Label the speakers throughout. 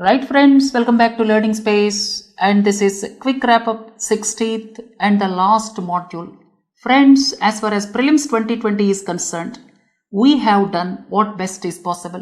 Speaker 1: Right friends, welcome back to Learning Space, and this is a quick wrap up 16th and the last module. Friends, as far as Prelims 2020 is concerned, we have done what best is possible.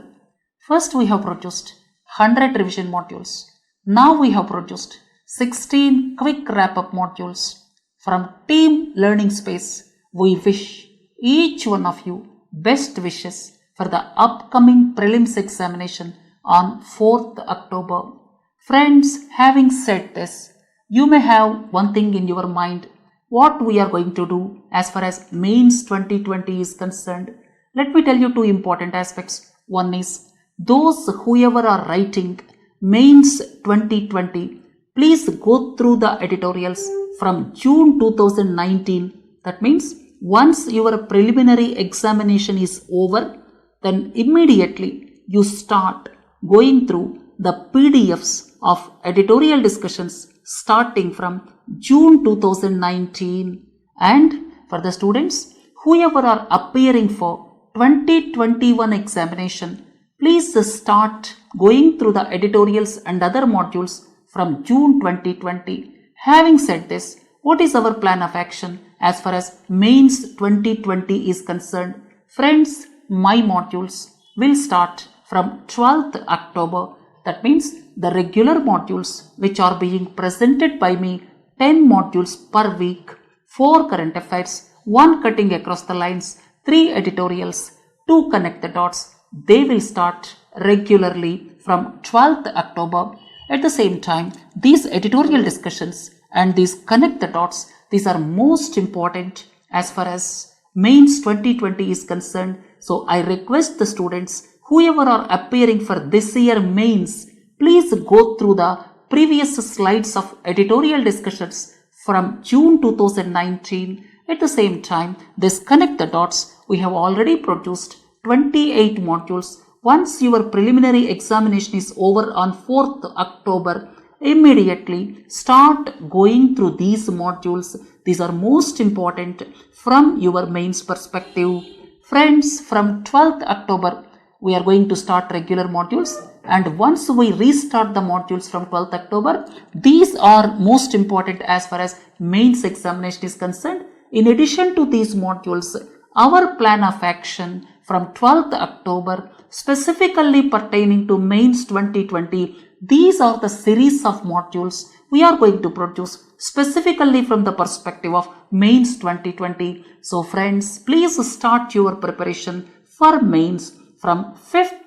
Speaker 1: First we have produced 100 revision modules. Now we have produced 16 quick wrap up modules. From Team Learning Space, we wish each one of you best wishes for the upcoming Prelims examination on 4th October. Friends, having said this, you may have one thing in your mind, what we are going to do as far as Mains 2020 is concerned. Let me tell you two important aspects. One is, those whoever are writing Mains 2020, please go through the editorials from June 2019. That means once your preliminary examination is over, then immediately you start going through the PDFs of editorial discussions starting from June 2019. And for the students whoever are appearing for 2021 examination, please start going through the editorials and other modules from June 2020. Having said this, what is our plan of action as far as Mains 2020 is concerned? Friends, my modules will start from 12th October. That means the regular modules which are being presented by me, 10 modules per week, 4 current affairs, 1 cutting across the lines, 3 editorials, 2 connect the dots. They will start regularly from 12th October. At the same time, these editorial discussions and these connect the dots, these are most important as far as Mains 2020 is concerned. So I request the students whoever are appearing for this year Mains, please go through the previous slides of editorial discussions from June 2019. At the same time, this connect the dots, we have already produced 28 modules. Once your preliminary examination is over on 4th October, immediately start going through these modules. These are most important from your Mains perspective. Friends, from 12th October, we are going to start regular modules, and once we restart the modules from 12th October, these are most important as far as Mains examination is concerned. In addition to these modules, our plan of action from 12th October specifically pertaining to Mains 2020, these are the series of modules we are going to produce specifically from the perspective of Mains 2020. So friends, please start your preparation for Mains from 5th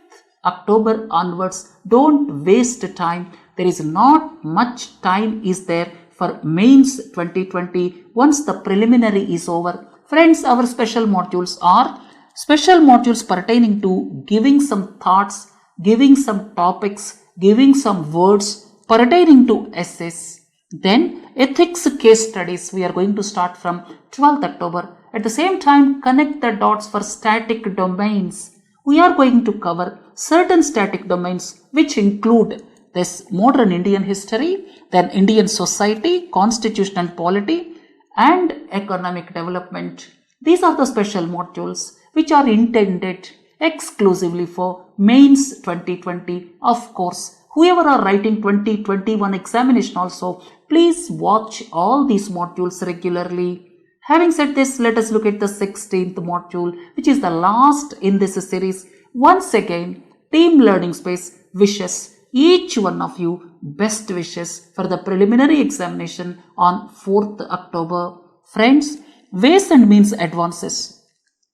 Speaker 1: October onwards. Don't waste time. There is not much time is there for Mains 2020 once the preliminary is over. Friends, our special modules are special modules pertaining to giving some thoughts, giving some topics, giving some words pertaining to essays. Then ethics case studies we are going to start from 12th October. At the same time, connect the dots for static domains. We are going to cover certain static domains which include this modern Indian history, then Indian society, constitution and polity, and economic development. These are the special modules which are intended exclusively for Mains 2020. Of course, whoever are writing 2021 examination also, please watch all these modules regularly. Having said this, let us look at the 16th module, which is the last in this series. Once again, Team Learning Space wishes each one of you best wishes for the preliminary examination on 4th October. Friends, ways and means advances.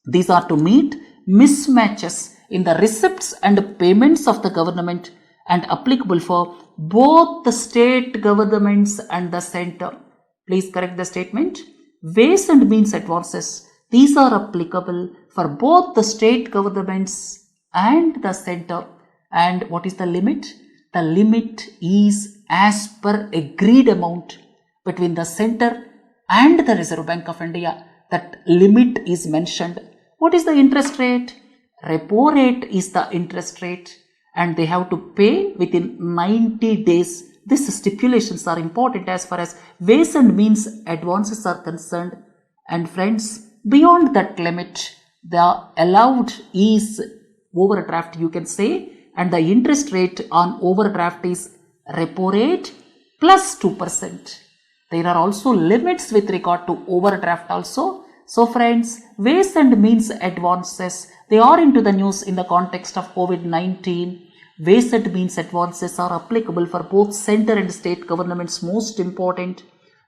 Speaker 1: These are to meet mismatches in the receipts and payments of the government and applicable for both the state governments and the center. Please correct the statement. Ways and means advances, these are applicable for both the state governments and the center. And what is the limit? The limit is as per agreed amount between the center and the Reserve Bank of India. That limit is mentioned. What is the interest rate? Repo rate is the interest rate, and they have to pay within 90 days. These stipulations are important as far as ways and means advances are concerned. And friends, beyond that limit, the allowed is overdraft, you can say, and the interest rate on overdraft is repo rate plus 2%. There are also limits with regard to overdraft also. So friends, ways and means advances, they are into the news in the context of COVID-19. Ways and means advances are applicable for both center and state governments. Most important,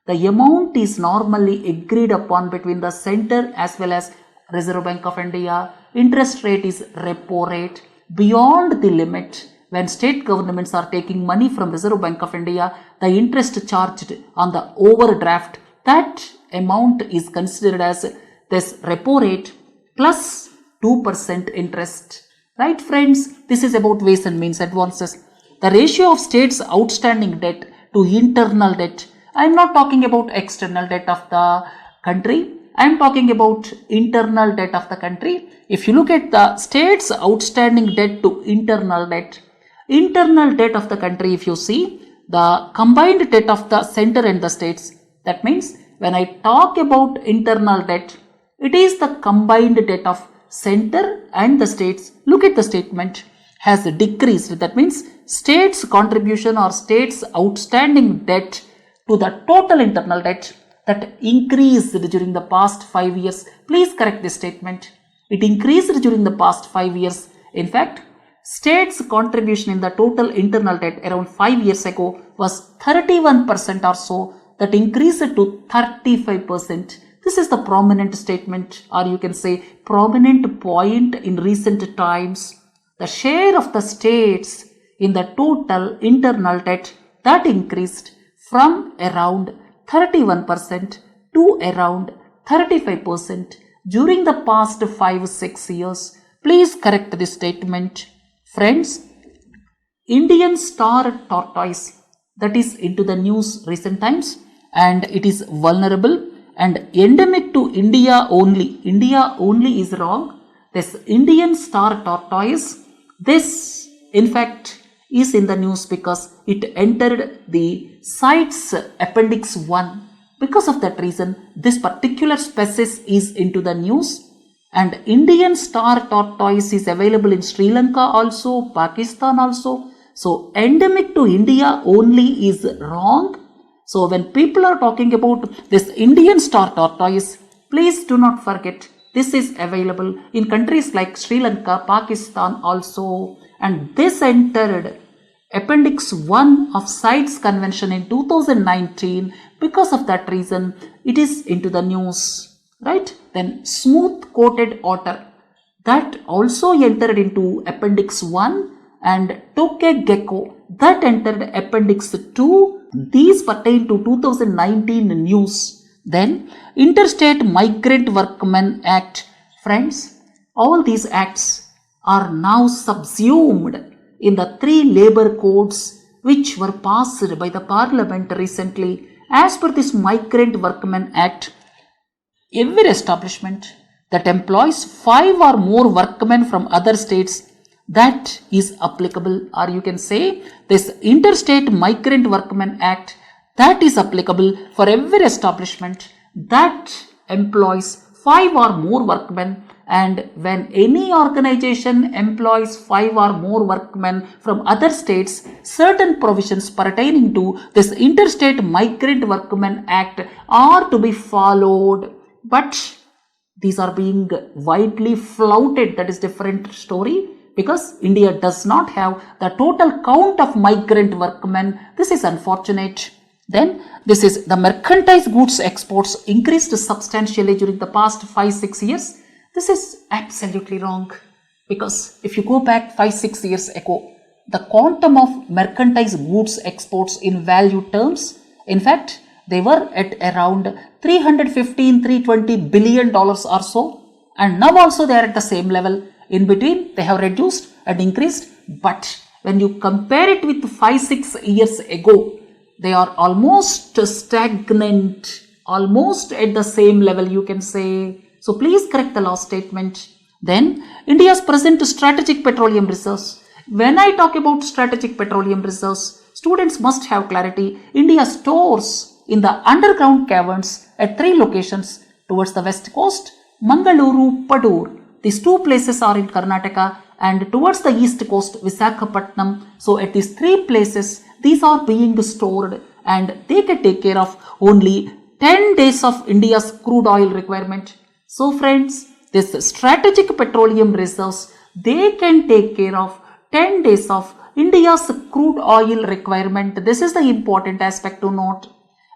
Speaker 1: the amount is normally agreed upon between the center as well as Reserve Bank of India. Interest rate is repo rate. Beyond the limit, when state governments are taking money from Reserve Bank of India, the interest charged on the overdraft, that amount is considered as this repo rate plus 2% interest. Right friends, this is about ways and means advances. The ratio of states' outstanding debt to internal debt. I am not talking about external debt of the country. I am talking about internal debt of the country. If you look at the states' outstanding debt to internal debt of the country, if you see the combined debt of the center and the states, that means when I talk about internal debt, it is the combined debt of center and the states. Look at the statement, has decreased. That means states' contribution or states' outstanding debt to the total internal debt, that increased during the past 5 years. Please correct this statement. It increased during the past 5 years. In fact, states' contribution in the total internal debt around 5 years ago was 31% or so, that increased to 35%. This is the prominent statement, or you can say prominent point in recent times. The share of the states in the total internal debt, that increased from around 31% to around 35% during the past 5-6 years. Please correct this statement. Friends, Indian star tortoise, that is into the news recent times, and it is vulnerable and endemic to India only. India only is wrong. This Indian star tortoise, this in fact is in the news because it entered the CITES Appendix 1. Because of that reason, this particular species is into the news. And Indian star tortoise is available in Sri Lanka also, Pakistan also. So endemic to India only is wrong. So when people are talking about this Indian star tortoise, please do not forget this is available in countries like Sri Lanka, Pakistan also. And this entered Appendix 1 of CITES Convention in 2019. Because of that reason, it is into the news. Right? Then smooth coated otter, that also entered into Appendix 1, and tokay gecko, that entered Appendix 2. These pertain to 2019 news. Then Interstate Migrant Workmen Act. Friends, all these acts are now subsumed in the 3 labor codes which were passed by the Parliament recently. As per this Migrant Workmen Act, every establishment that employs 5 or more workmen from other states, that is applicable, or you can say this Interstate Migrant Workmen Act, that is applicable for every establishment that employs 5 or more workmen. And when any organization employs 5 or more workmen from other states, certain provisions pertaining to this Interstate Migrant Workmen Act are to be followed. But these are being widely flouted. That is different story, because India does not have the total count of migrant workmen. This is unfortunate. Then this is the mercantile goods exports increased substantially during the past 5-6 years. This is absolutely wrong, because if you go back 5-6 years ago, the quantum of mercantile goods exports in value terms, in fact, they were at around $315-320 billion or so, and now also they are at the same level. In between, they have reduced and increased, but when you compare it with 5-6 years ago, they are almost stagnant, almost at the same level, you can say. So please correct the last statement. Then India's present strategic petroleum reserves. When I talk about strategic petroleum reserves, students must have clarity. India stores in the underground caverns at 3 locations towards the west coast, Mangaluru, Padur. These 2 places are in Karnataka, and towards the east coast, Visakhapatnam. So at these three places, these are being stored and they can take care of only 10 days of India's crude oil requirement. So friends, this strategic petroleum reserves, they can take care of 10 days of India's crude oil requirement. This is the important aspect to note.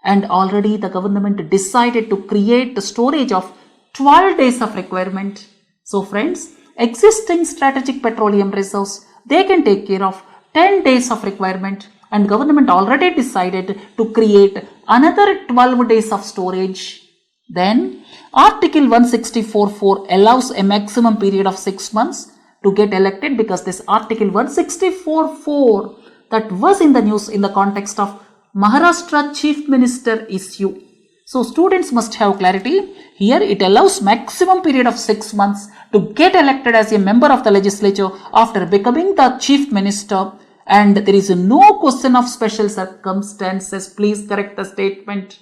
Speaker 1: And already the government decided to create the storage of 12 days of requirement. So friends, existing strategic petroleum reserves, they can take care of 10 days of requirement, and government already decided to create another 12 days of storage. Then Article 164(4) allows a maximum period of 6 months to get elected, because this Article 164(4) that was in the news in the context of Maharashtra Chief Minister issue. So students must have clarity. Here it allows maximum period of 6 months to get elected as a member of the legislature after becoming the Chief Minister, and there is no question of special circumstances. Please correct the statement.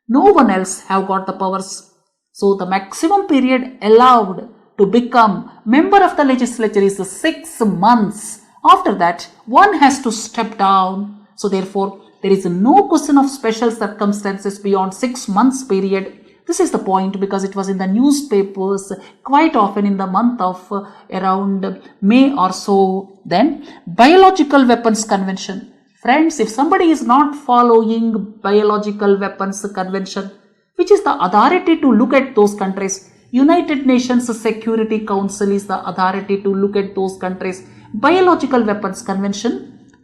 Speaker 1: No one else have got the powers. So the maximum period allowed to become member of the legislature is 6 months. After that, one has to step down. So therefore, there is no question of special circumstances beyond 6 months period. This is the point because it was in the newspapers quite often in the month of around May or so. Then Biological Weapons Convention. Friends, if somebody is not following Biological Weapons Convention, which is the authority to look at those countries, United Nations Security Council is the authority to look at those countries. Biological Weapons Convention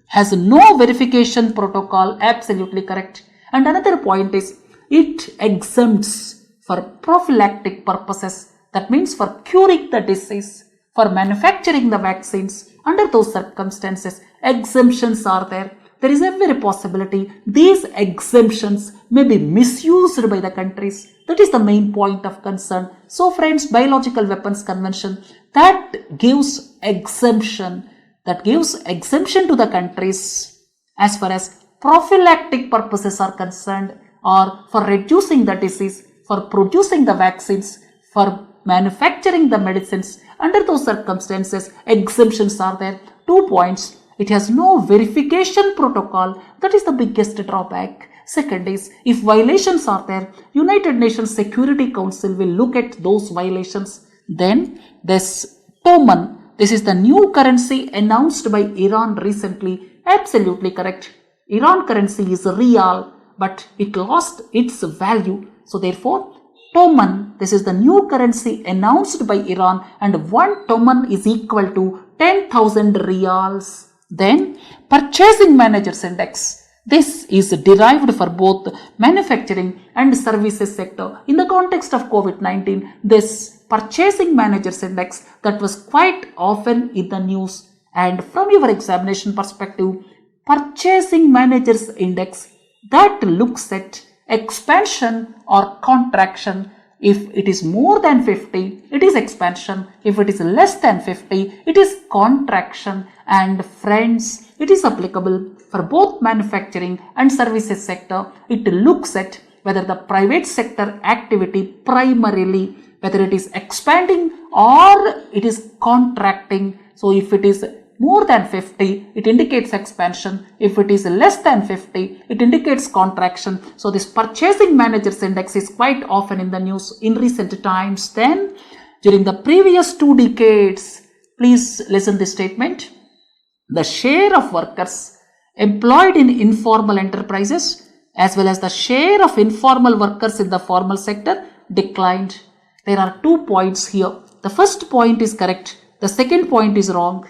Speaker 1: has no verification protocol. Absolutely correct. And another point is it exempts for prophylactic purposes. That means for curing the disease, for manufacturing the vaccines. Under those circumstances, exemptions are there. There is every possibility these exemptions may be misused by the countries. That is the main point of concern. So friends, Biological Weapons Convention, that gives exemption to the countries as far as prophylactic purposes are concerned, or for reducing the disease, for producing the vaccines, for manufacturing the medicines. Under those circumstances, exemptions are there. 2 points. It has no verification protocol. That is the biggest drawback. Second is, if violations are there, United Nations Security Council will look at those violations. Then this Toman, this is the new currency announced by Iran recently. Absolutely correct. Iran currency is real, but it lost its value. So therefore, Toman, this is the new currency announced by Iran, and 1 Toman is equal to 10,000 riyals. Then Purchasing Managers Index. This is derived for both manufacturing and services sector. In the context of COVID-19, this Purchasing Managers Index that was quite often in the news. And from your examination perspective, Purchasing Managers Index that looks at expansion or contraction. If it is more than 50, it is expansion. If it is less than 50, it is contraction. And friends, it is applicable for both manufacturing and services sector. It looks at whether the private sector activity primarily, whether it is expanding or it is contracting. So if it is more than 50, it indicates expansion. If it is less than 50, it indicates contraction. So this Purchasing Managers Index is quite often in the news in recent times. Then during the previous 2 decades, please listen this statement. The share of workers employed in informal enterprises as well as the share of informal workers in the formal sector declined. There are 2 points here. The first point is correct. The second point is wrong.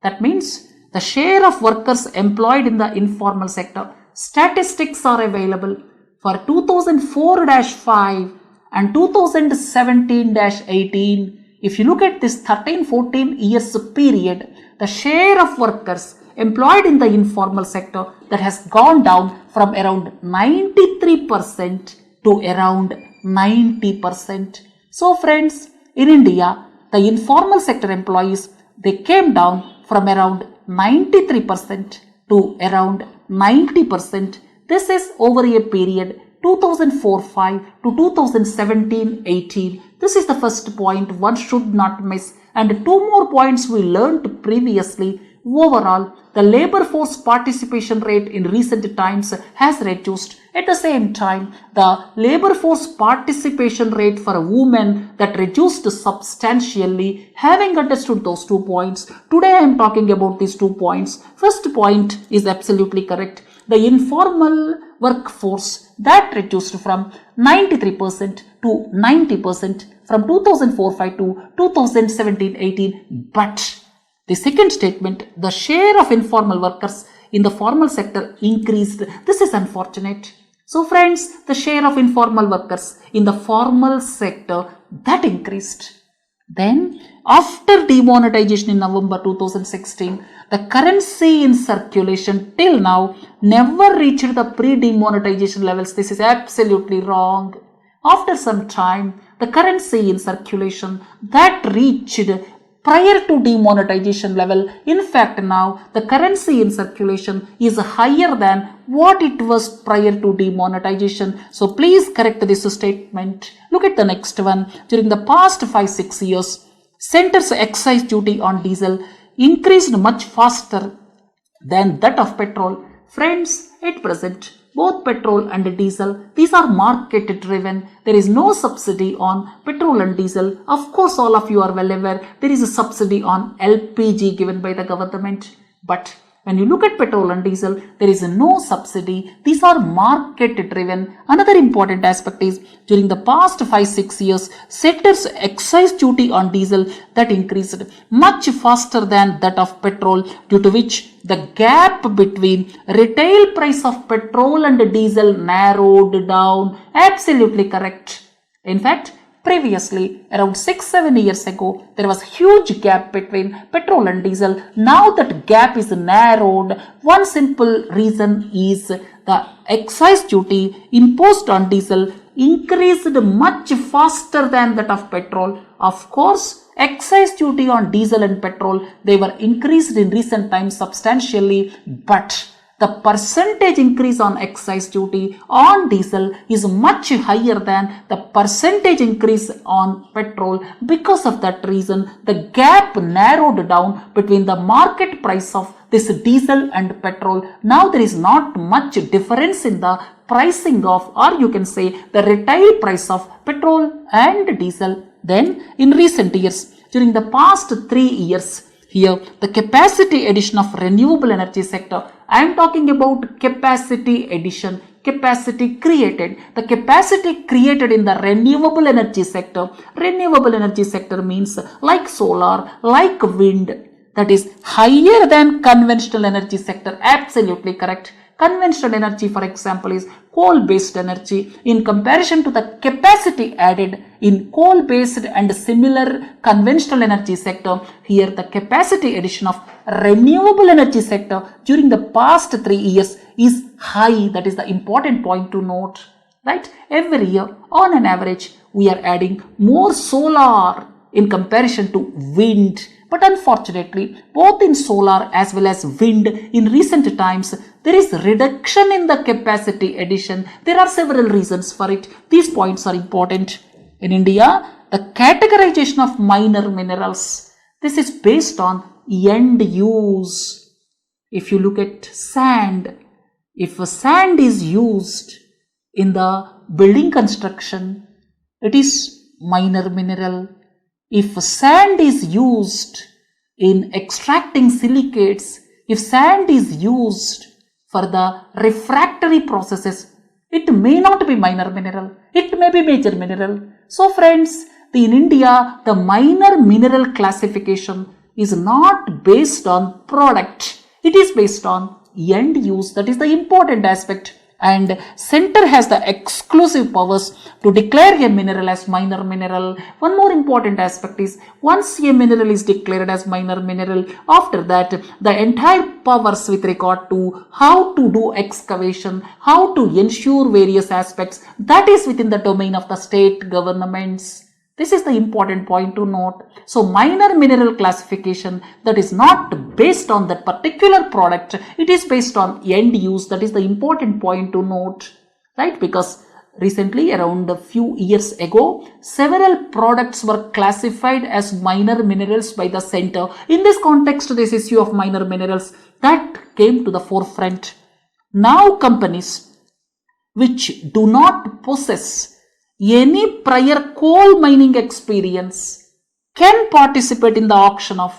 Speaker 1: That means the share of workers employed in the informal sector. Statistics are available for 2004-5 and 2017-18. If you look at this 13-14 years period, the share of workers employed in the informal sector that has gone down from around 93% to around 90%. So friends, in India, the informal sector employees, they came down from around 93% to around 90%. This is over a period 2004-5 to 2017-18. This is the first point one should not miss. And two more points we learned previously. Overall, the labor force participation rate in recent times has reduced. At the same time, the labor force participation rate for women that reduced substantially. Having understood those 2 points, today I am talking about these 2 points. First point is absolutely correct. The informal workforce that reduced from 93% to 90% from 2004-5 to 2017-18. But the second statement, the share of informal workers in the formal sector increased. This is unfortunate. So friends, the share of informal workers in the formal sector that increased. Then after demonetization in November 2016, the currency in circulation till now never reached the pre-demonetization levels. This is absolutely wrong. After some time, the currency in circulation that reached prior to demonetization level. In fact, now the currency in circulation is higher than what it was prior to demonetization. So please correct this statement. Look at the next one. During the past 5-6 years, center's excise duty on diesel increased much faster than that of petrol. Friends, at present, both petrol and diesel, these are market driven. There is no subsidy on petrol and diesel. Of course, all of you are well aware there is a subsidy on LPG given by the government. But when you look at petrol and diesel, there is no subsidy. These are market driven. Another important aspect is during the past 5-6 years, sector's excise duty on diesel that increased much faster than that of petrol, due to which the gap between retail price of petrol and diesel narrowed down. Absolutely correct. In fact, previously, around 6-7 years ago, there was huge gap between petrol and diesel. Now that gap is narrowed. One simple reason is the excise duty imposed on diesel increased much faster than that of petrol. Of course, excise duty on diesel and petrol, they were increased in recent times substantially, but the percentage increase on excise duty on diesel is much higher than the percentage increase on petrol. Because of that reason, the gap narrowed down between the market price of this diesel and petrol. Now there is not much difference in the pricing of, or you can say the retail price of petrol and diesel. Then in recent years, during the past 3 years, here the capacity addition of renewable energy sector, I am talking about capacity addition, capacity created. The capacity created in the renewable energy sector. Renewable energy sector means like solar, like wind, that is higher than conventional energy sector. Absolutely correct. Conventional energy, for example, is coal-based energy. In comparison to the capacity added in coal-based and similar conventional energy sector, here the capacity addition of renewable energy sector during the past 3 years is high. That is the important point to note. Right? Every year, on an average, we are adding more solar in comparison to wind. But unfortunately, both in solar as well as wind, in recent times, there is reduction in the capacity addition. There are several reasons for it. These points are important. In India, the categorization of minor minerals, this is based on end use. If you look at sand, if a sand is used in the building construction, it is minor mineral. If sand is used in extracting silicates, if sand is used for the refractory processes, it may not be minor mineral, it may be major mineral. So friends, in India, the minor mineral classification is not based on product, it is based on end use. That is the important aspect. And center has the exclusive powers to declare a mineral as minor mineral. One more important aspect is, once a mineral is declared as minor mineral, after that the entire powers with regard to how to do excavation, how to ensure various aspects, that is within the domain of the state governments. This is the important point to note. So minor mineral classification, that is not based on that particular product, it is based on end use. That is the important point to note, right? Because recently, around a few years ago, several products were classified as minor minerals by the center. In this context, this issue of minor minerals that came to the forefront. Now companies which do not possess any prior coal mining experience can participate in the auction of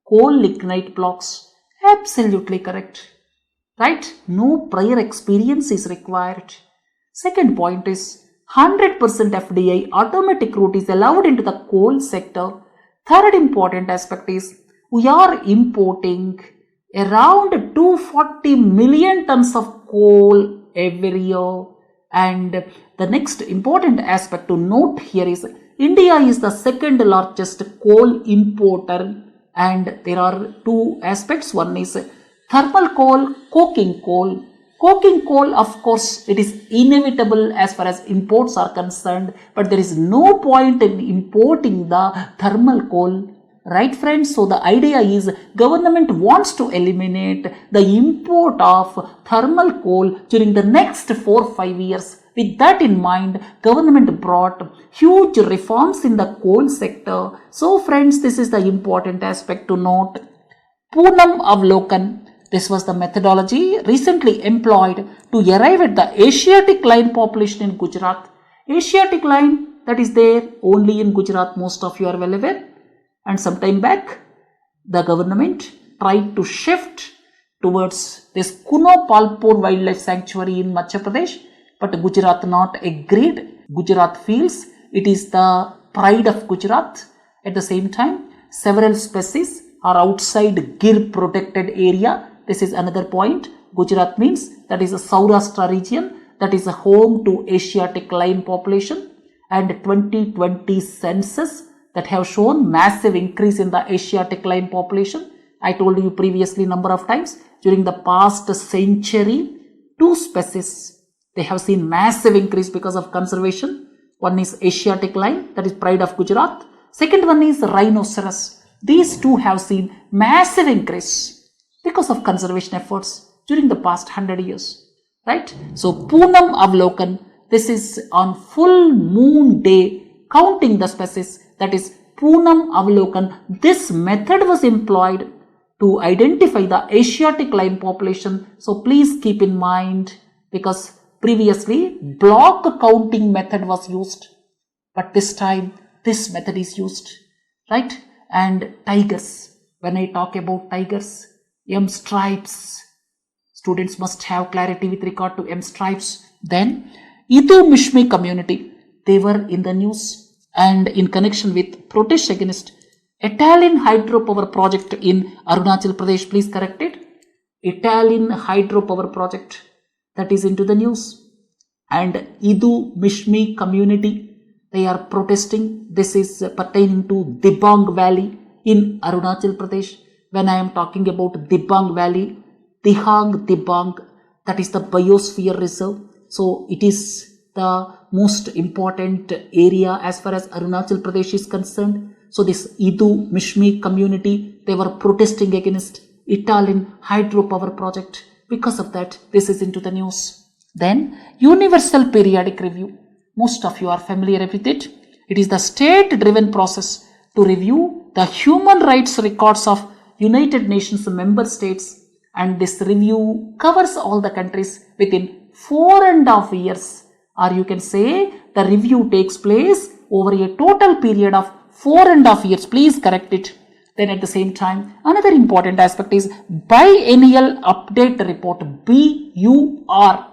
Speaker 1: coal lignite blocks. Absolutely correct. Right? No prior experience is required. Second point is 100% FDI automatic route is allowed into the coal sector. Third important aspect is we are importing around 240 million tons of coal every year. And the next important aspect to note here is India is the second largest coal importer, and there are two aspects. One is thermal coal, coking coal. Coking coal, of course, it is inevitable as far as imports are concerned, but there is no point in importing the thermal coal. Right, friends? So the idea is government wants to eliminate the import of thermal coal during the next 4-5 years. With that in mind, government brought huge reforms in the coal sector. So friends, this is the important aspect to note. Poonam Avlokan. This was the methodology recently employed to arrive at the Asiatic line population in Gujarat. Asiatic line, that is there only in Gujarat, most of you are well aware. And some time back, the government tried to shift towards this Kuno Palpur Wildlife Sanctuary in Madhya Pradesh, but Gujarat not agreed. Gujarat feels it is the pride of Gujarat. At the same time, several species are outside Gir protected area. This is another point. Gujarat means that is a Saurashtra region, that is a home to Asiatic lion population, and 2020 census that have shown massive increase in the Asiatic lion population. I told you previously number of times, during the past century, two species, they have seen massive increase because of conservation. One is Asiatic lion, that is pride of Gujarat. Second one is rhinoceros. These two have seen massive increase because of conservation efforts during the past 100 years. Right? So Poonam Avlokan, this is on full moon day, counting the species, that is Poonam Avlokan. This method was employed to identify the Asiatic lion population. So please keep in mind, because previously block counting method was used, but this time this method is used. Right? And tigers, when I talk about tigers, M stripes, students must have clarity with regard to M stripes. Then Idu Mishmi community, they were in the news and in connection with protest against Italian hydropower project in Arunachal Pradesh. Please correct it. Italian hydropower project, that is into the news. And Idu Mishmi community, they are protesting. This is pertaining to Dibang Valley in Arunachal Pradesh. When I am talking about Dibang Valley, Dihang Dibang, that is the biosphere reserve. So it is the most important area as far as Arunachal Pradesh is concerned. So this Idu Mishmi community, they were protesting against Italian hydropower project. Because of that, this is into the news. Then Universal Periodic Review. Most of you are familiar with it. It is the state-driven process to review the human rights records of United Nations member states, and this review covers all the countries within 4.5 years, or you can say the review takes place over a total period of 4.5 years. Please correct it. Then at the same time, another important aspect is biennial update report, BUR,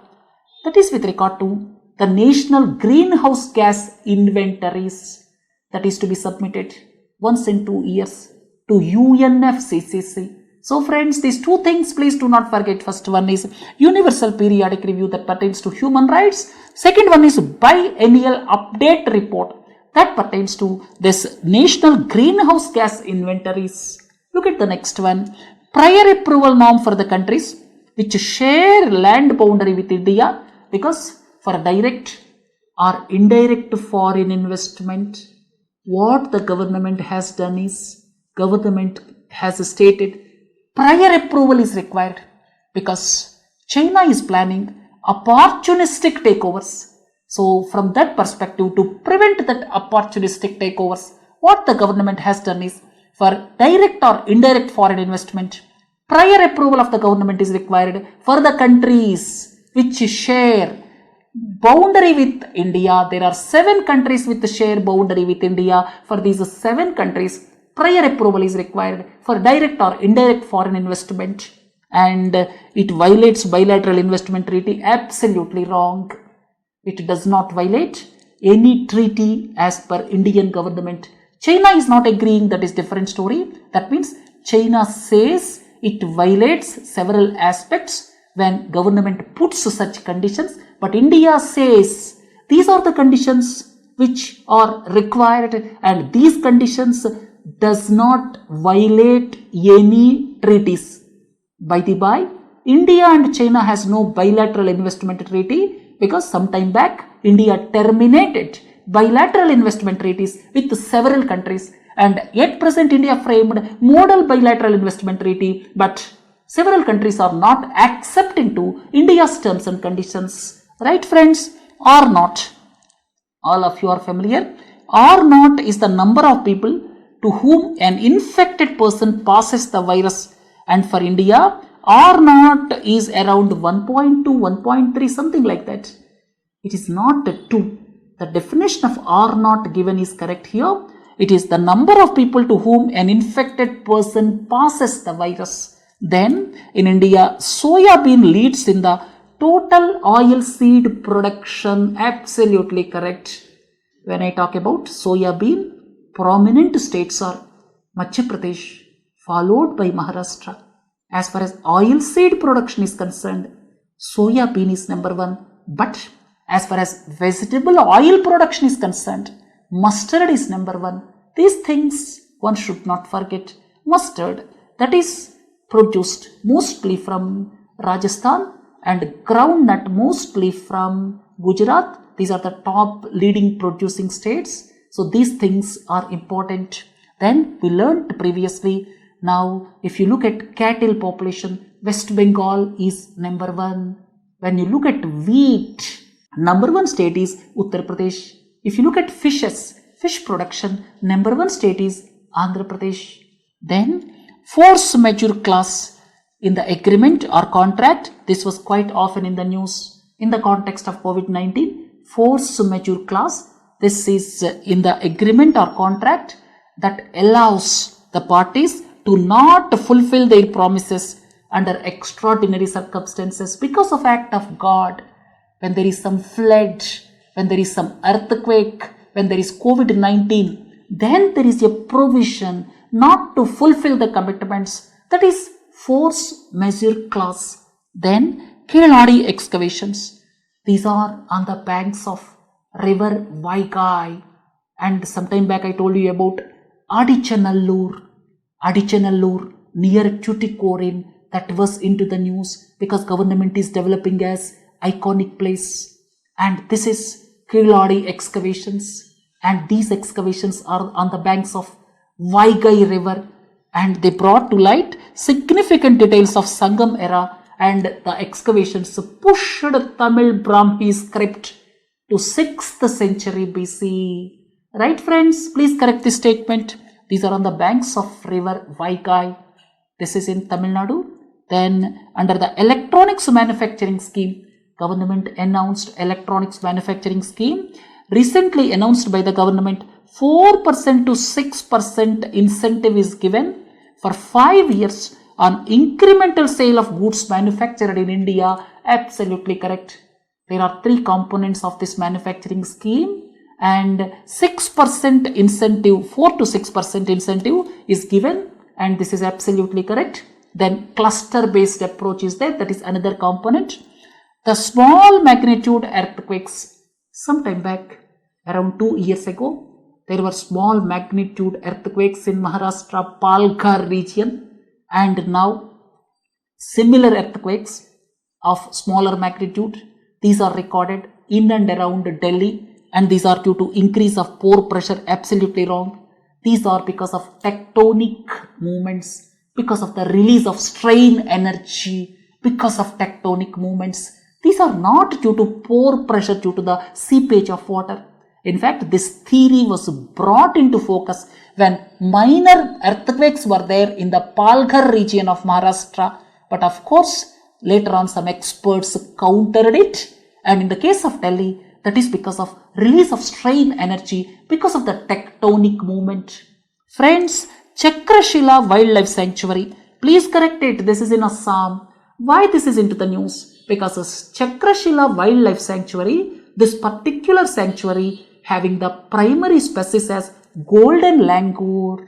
Speaker 1: that is with regard to the national greenhouse gas inventories, that is to be submitted once in 2 years to UNFCCC. So friends, these two things please do not forget. First one is Universal Periodic Review that pertains to human rights. Second one is biennial update report that pertains to this national greenhouse gas inventories. Look at the next one. Prior approval norm for the countries which share land boundary with India, because for direct or indirect foreign investment, what the government has done is, government has stated prior approval is required, because China is planning opportunistic takeovers. So from that perspective, to prevent that opportunistic takeovers, what the government has done is, for direct or indirect foreign investment, prior approval of the government is required for the countries which share boundary with India. There are 7 countries with share boundary with India. For these 7 countries, prior approval is required for direct or indirect foreign investment, and it violates bilateral investment treaty. Absolutely wrong. It does not violate any treaty as per Indian government. China is not agreeing, that is different story. That means China says it violates several aspects when government puts such conditions, but India says these are the conditions which are required, and these conditions does not violate any treaties. By the by, India and China has no bilateral investment treaty because some time back India terminated bilateral investment treaties with several countries, and yet present India framed model bilateral investment treaty, but several countries are not accepting to India's terms and conditions. Right friends? Or not? All of you are familiar. R naught is the number of people to whom an infected person passes the virus, and for India R naught is around 1.2, 1.3, something like that. It is not 2. The definition of R naught given is correct here. It is the number of people to whom an infected person passes the virus. Then in India, soya bean leads in the total oil seed production. Absolutely correct. When I talk about soya bean, prominent states are Madhya Pradesh, followed by Maharashtra. As far as oil seed production is concerned, soya bean is number 1. But as far as vegetable oil production is concerned, mustard is number 1. These things one should not forget. Mustard, that is produced mostly from Rajasthan, and groundnut mostly from Gujarat. These are the top leading producing states. So these things are important. Then we learned previously. Now if you look at cattle population, West Bengal is number 1. When you look at wheat, number 1 state is Uttar Pradesh. If you look at fishes, fish production, number 1 state is Andhra Pradesh. Then force majeure clause in the agreement or contract. This was quite often in the news in the context of COVID-19. Force majeure clause. This is in the agreement or contract that allows the parties to not fulfill their promises under extraordinary circumstances because of act of God. When there is some flood, when there is some earthquake, when there is COVID-19, then there is a provision not to fulfill the commitments. That is force majeure clause. Then Keladi excavations. These are on the banks of river Vaigai. And sometime back I told you about Adichanallur near Tuticorin. That was into the news because government is developing as iconic place. And this is Keladi excavations. And these excavations are on the banks of Vaigai river. And they brought to light significant details of Sangam era, and the excavations pushed Tamil Brahmi script to 6th century BC. Right friends, please correct this statement. These are on the banks of river Vaigai. This is in Tamil Nadu. Then under the electronics manufacturing scheme, government announced electronics manufacturing scheme. Recently announced by the government, 4% to 6% incentive is given for 5 years on incremental sale of goods manufactured in India. Absolutely correct. There are 3 components of this manufacturing scheme, and 6% incentive, 4 to 6% incentive is given, and this is absolutely correct. Then cluster based approach is there, that is another component. The small magnitude earthquakes, sometime back around 2 years ago, there were small magnitude earthquakes in Maharashtra, Palghar region, and now similar earthquakes of smaller magnitude. These are recorded in and around Delhi, and these are due to increase of pore pressure. Absolutely wrong. These are because of tectonic movements, because of the release of strain energy, because of tectonic movements. These are not due to pore pressure due to the seepage of water. In fact, this theory was brought into focus when minor earthquakes were there in the Palghar region of Maharashtra. But of course, later on some experts countered it. And in the case of Delhi, that is because of release of strain energy because of the tectonic movement. Friends, Chakrashila Wildlife Sanctuary. Please correct it. This is in Assam. Why this is into the news? Because Chakrashila Wildlife Sanctuary, this particular sanctuary having the primary species as golden langur.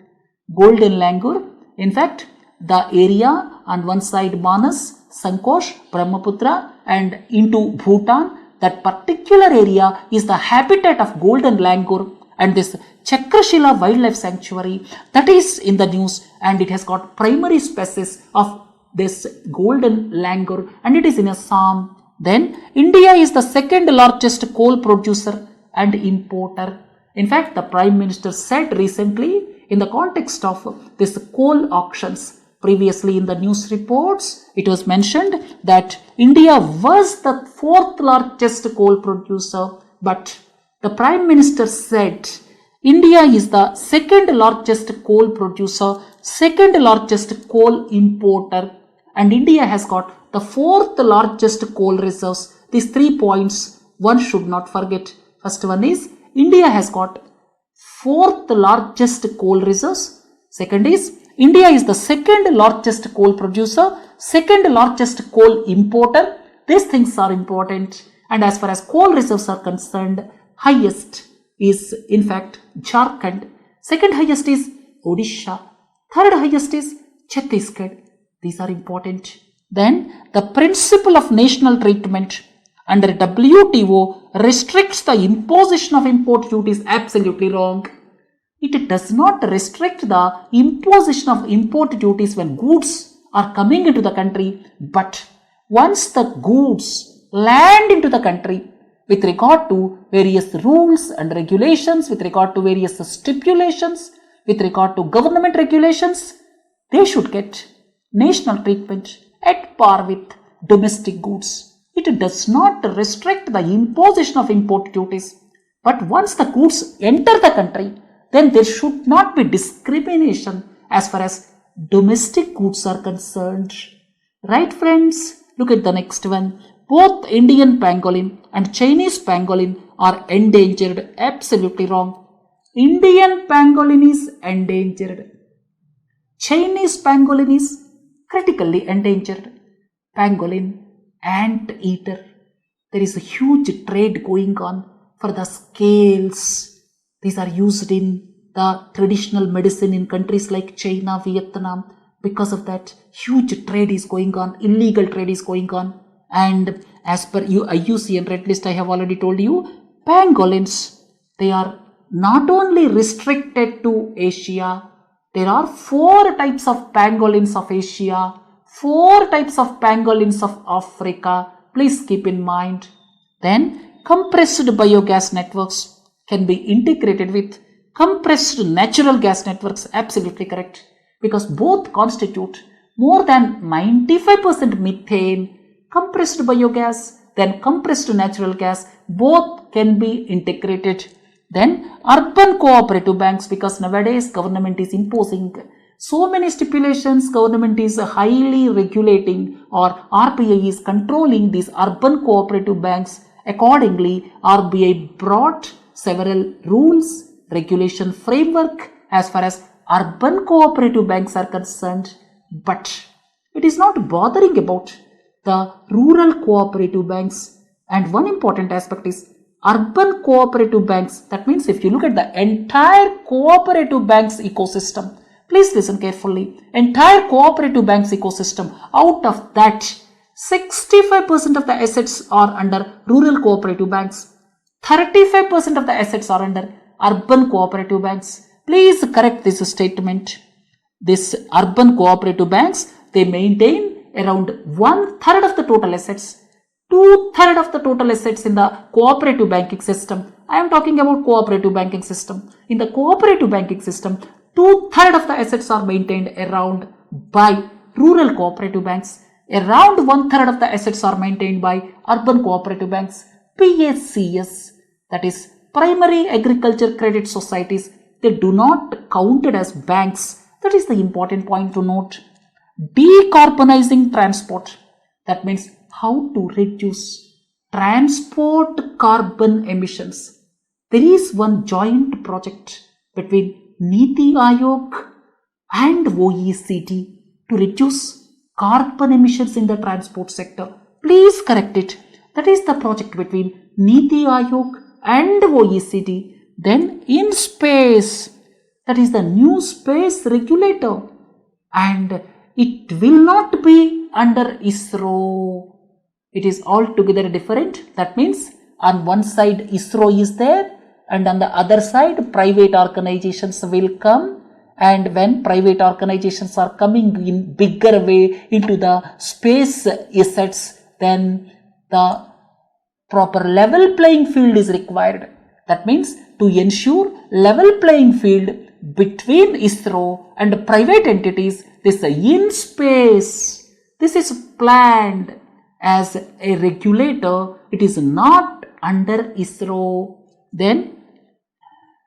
Speaker 1: Golden langur. In fact, the area on one side Manas, Sankosh, Brahmaputra and into Bhutan, that particular area is the habitat of golden langur, and this Chakrashila Wildlife Sanctuary, that is in the news, and it has got primary species of this golden langur, and it is in Assam. Then India is the second largest coal producer and importer. In fact, the Prime Minister said recently in the context of this coal auctions, previously in the news reports, it was mentioned that India was the fourth largest coal producer, but the Prime Minister said India is the second largest coal producer, second largest coal importer, and India has got the fourth largest coal reserves. These 3 points one should not forget. First one is India has got fourth largest coal reserves. Second is India is the second largest coal producer, second largest coal importer. These things are important. And as far as coal reserves are concerned, highest is in fact Jharkhand. Second highest is Odisha. Third highest is Chhattisgarh. These are important. Then the principle of national treatment under WTO restricts the imposition of import duties. Absolutely wrong. It does not restrict the imposition of import duties when goods are coming into the country, but once the goods land into the country, with regard to various rules and regulations, with regard to various stipulations, with regard to government regulations, they should get national treatment at par with domestic goods. It does not restrict the imposition of import duties, but once the goods enter the country, then there should not be discrimination as far as domestic goods are concerned. Right, friends? Look at the next one. Both Indian pangolin and Chinese pangolin are endangered. Absolutely wrong. Indian pangolin is endangered. Chinese pangolin is critically endangered. Pangolin, ant eater. There is a huge trade going on for the scales. These are used in the traditional medicine in countries like China, Vietnam. Because of that, huge trade is going on, illegal trade is going on. And as per IUCN Red List, I have already told you, pangolins, they are not only restricted to Asia. There are 4 types of pangolins of Asia, 4 types of pangolins of Africa. Please keep in mind. Then compressed biogas networks can be integrated with compressed natural gas networks. Absolutely correct. Because both constitute more than 95% methane. Compressed biogas, then compressed natural gas, both can be integrated. Then urban cooperative banks, because nowadays government is imposing so many stipulations, government is highly regulating, or RBI is controlling these urban cooperative banks. Accordingly, RBI brought several rules, regulation framework as far as urban cooperative banks are concerned, but it is not bothering about the rural cooperative banks. And one important aspect is urban cooperative banks. That means if you look at the entire cooperative banks ecosystem, please listen carefully, entire cooperative banks ecosystem, out of that 65% of the assets are under rural cooperative banks, 35% of the assets are under urban cooperative banks. Please correct this statement. This urban cooperative banks, they maintain around 1/3 of the total assets, 2/3 of the total assets in the cooperative banking system. I am talking about cooperative banking system. In the cooperative banking system, 2/3 of the assets are maintained around by rural cooperative banks. Around 1/3 of the assets are maintained by urban cooperative banks, PACS, that is primary agriculture credit societies. They do not counted as banks. That is the important point to note. Decarbonizing transport. That means how to reduce transport carbon emissions. There is one joint project between Niti Aayog and OECD to reduce carbon emissions in the transport sector. Please correct it. That is the project between Niti Aayog and OECD. Then in space, that is the new space regulator, and it will not be under ISRO. It is altogether different. That means on one side ISRO is there, and on the other side private organizations will come. And when private organizations are coming in bigger way into the space assets, then the proper level playing field is required. That means to ensure level playing field between ISRO and private entities, this in space, this is planned as a regulator. It is not under ISRO. Then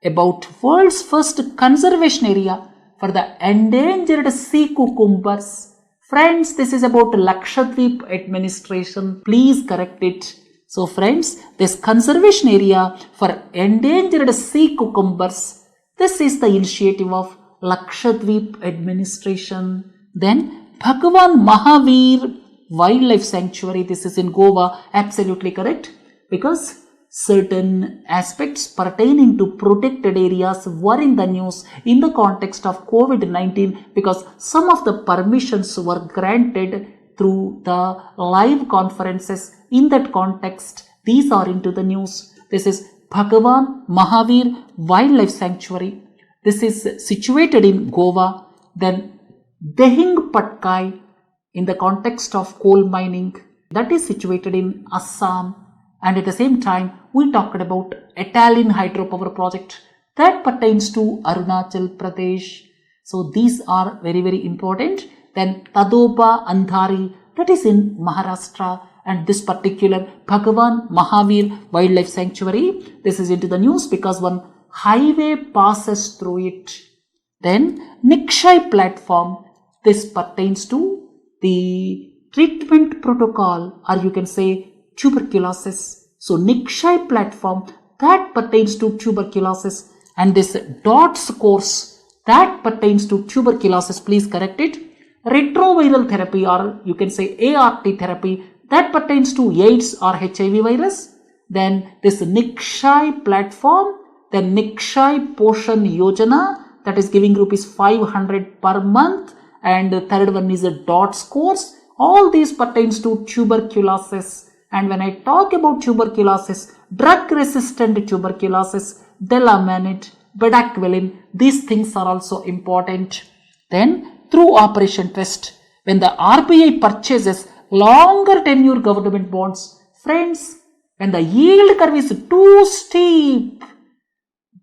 Speaker 1: about world's first conservation area for the endangered sea cucumbers. Friends, this is about Lakshadweep administration. Please correct it. So friends, this conservation area for endangered sea cucumbers, this is the initiative of Lakshadweep administration. Then Bhagavan Mahavir Wildlife Sanctuary, this is in Goa. Absolutely correct, because certain aspects pertaining to protected areas were in the news in the context of COVID-19, because some of the permissions were granted through the live conferences. In that context, these are into the news. This is Bhagavan Mahavir Wildlife Sanctuary. This is situated in Goa. Then Dehing Patkai, in the context of coal mining, that is situated in Assam. And at the same time, we talked about Etalin hydropower project that pertains to Arunachal Pradesh. So these are very, very important. Then Tadoba Andhari, that is in Maharashtra. And this particular Bhagavan Mahavir Wildlife Sanctuary, this is into the news because one highway passes through it. Then Nikshay platform, this pertains to the treatment protocol, or you can say tuberculosis. So Nikshay platform, that pertains to tuberculosis. And this DOTS course, that pertains to tuberculosis. Please correct it. Retroviral therapy, or you can say ART therapy, that pertains to AIDS or HIV virus. Then this Nikshay platform, then Nikshay Poshan Yojana, that is giving rupees 500 per month. And the third one is a DOTS course. All these pertains to tuberculosis. And when I talk about tuberculosis, drug-resistant tuberculosis, Delamanid, Bedaquiline, these things are also important. Then through Operation Twist, when the RBI purchases longer tenure government bonds, friends, when the yield curve is too steep,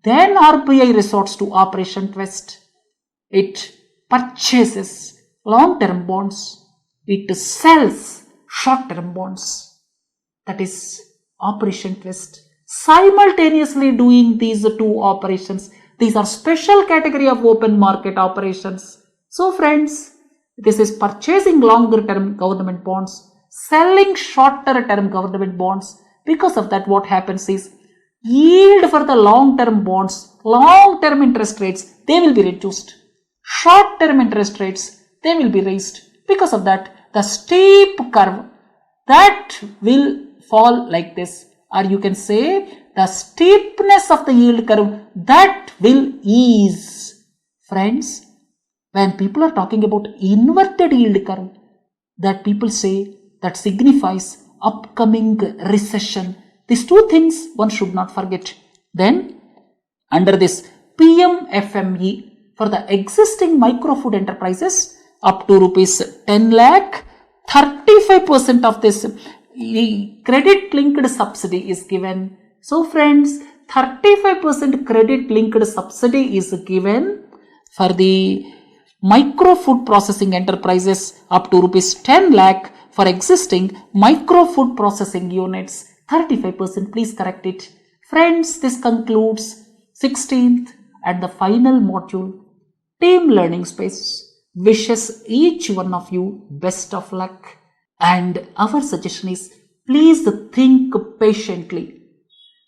Speaker 1: then RBI resorts to Operation Twist. It purchases long-term bonds, it sells short-term bonds. That is Operation Twist. Simultaneously doing these two operations, these are special category of open market operations. So friends, this is purchasing longer term government bonds, selling shorter term government bonds. Because of that, what happens is yield for the long term bonds, long term interest rates, they will be reduced. Short term interest rates, they will be raised. Because of that, the steep curve, that will fall like this, or you can say the steepness of the yield curve, that will ease. Friends, when people are talking about inverted yield curve, that people say that signifies upcoming recession. These two things one should not forget. Then under this PMFME, for the existing micro-food enterprises up to rupees 10 lakh, 35% of this credit linked subsidy is given. So friends, 35% credit linked subsidy is given for the Micro food processing enterprises up to rupees 10 lakh for existing micro food processing units. 35%, please correct it. Friends, this concludes 16th and the final module, Team Learning Space. Wishes each one of you best of luck. And our suggestion is, please think patiently.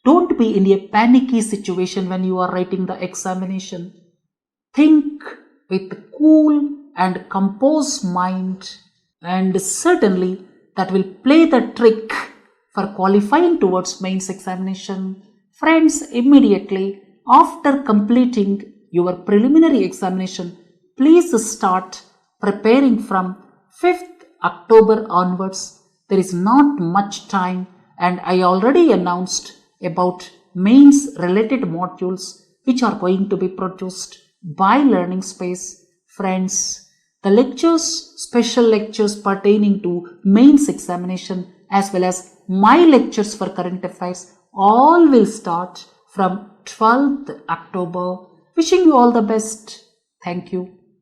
Speaker 1: Don't be in a panicky situation when you are writing the examination. Think with cool and composed mind, and certainly that will play the trick for qualifying towards mains examination. Friends, immediately after completing your preliminary examination, please start preparing from 5th October onwards. There is not much time, and I already announced about mains related modules which are going to be produced by Learning Space. Friends, the lectures, special lectures pertaining to mains examination as well as my lectures for current affairs, all will start from 12th October. Wishing you all the best. Thank you.